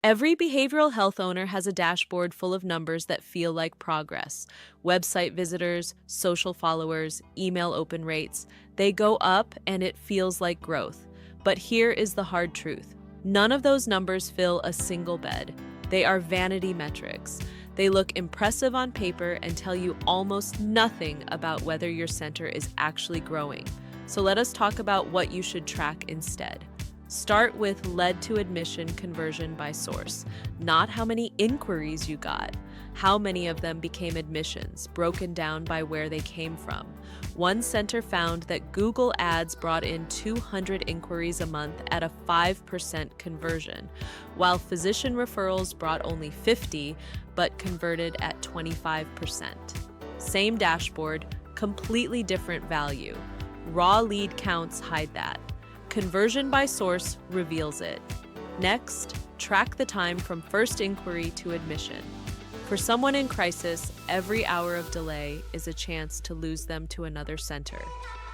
Every behavioral health owner has a dashboard full of numbers that feel like progress. Website visitors, social followers, email open rates. They go up and it feels like growth. But here is the hard truth. None of those numbers fill a single bed. They are vanity metrics. They look impressive on paper and tell you almost nothing about whether your center is actually growing. So let us talk about what you should track instead. Start with lead to admission conversion by source, not how many inquiries you got. How many of them became admissions, broken down by where they came from. One center found that Google Ads brought in 200 inquiries a month at a 5% conversion, while physician referrals brought only 50 but converted at 25%. Same dashboard, completely different value. Raw lead counts hide that. Conversion by source reveals it. Next, track the time from first inquiry to admission. For someone in crisis, every hour of delay is a chance to lose them to another center.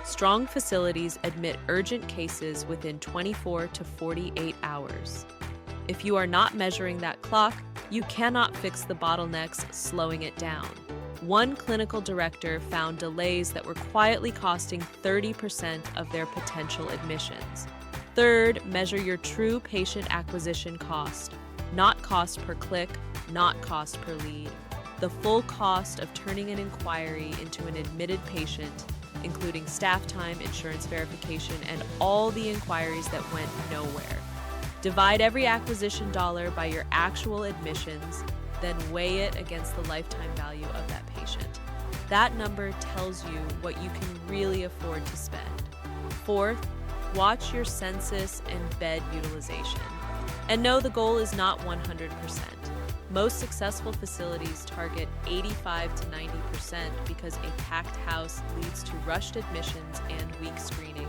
Strong facilities admit urgent cases within 24 to 48 hours. If you are not measuring that clock, you cannot fix the bottlenecks slowing it down. One clinical director found delays that were quietly costing 30% of their potential admissions. Third, measure your true patient acquisition cost, not cost per click, not cost per lead. The full cost of turning an inquiry into an admitted patient, including staff time, insurance verification, and all the inquiries that went nowhere. Divide every acquisition dollar by your actual admissions, then weigh it against the lifetime value of that patient. That number tells you what you can really afford to spend. Fourth, watch your census and bed utilization. And no, the goal is not 100%. Most successful facilities target 85 to 90% because a packed house leads to rushed admissions and weak screening.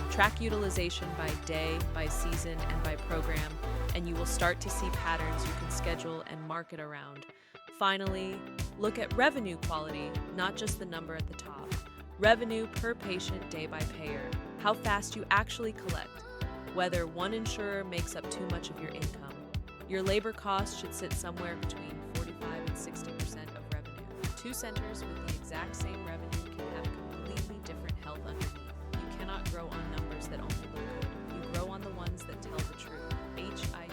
Track utilization by day, by season, and by program, and you will start to see patterns you can schedule and market around. Finally, look at revenue quality, not just the number at the top. Revenue per patient day by payer, how fast you actually collect, whether one insurer makes up too much of your income. Your labor costs should sit somewhere between 45 and 60% of revenue. Two centers with the exact same revenue can have completely different health underneath. You cannot grow on numbers that only look good. You grow on the ones that tell the truth. HI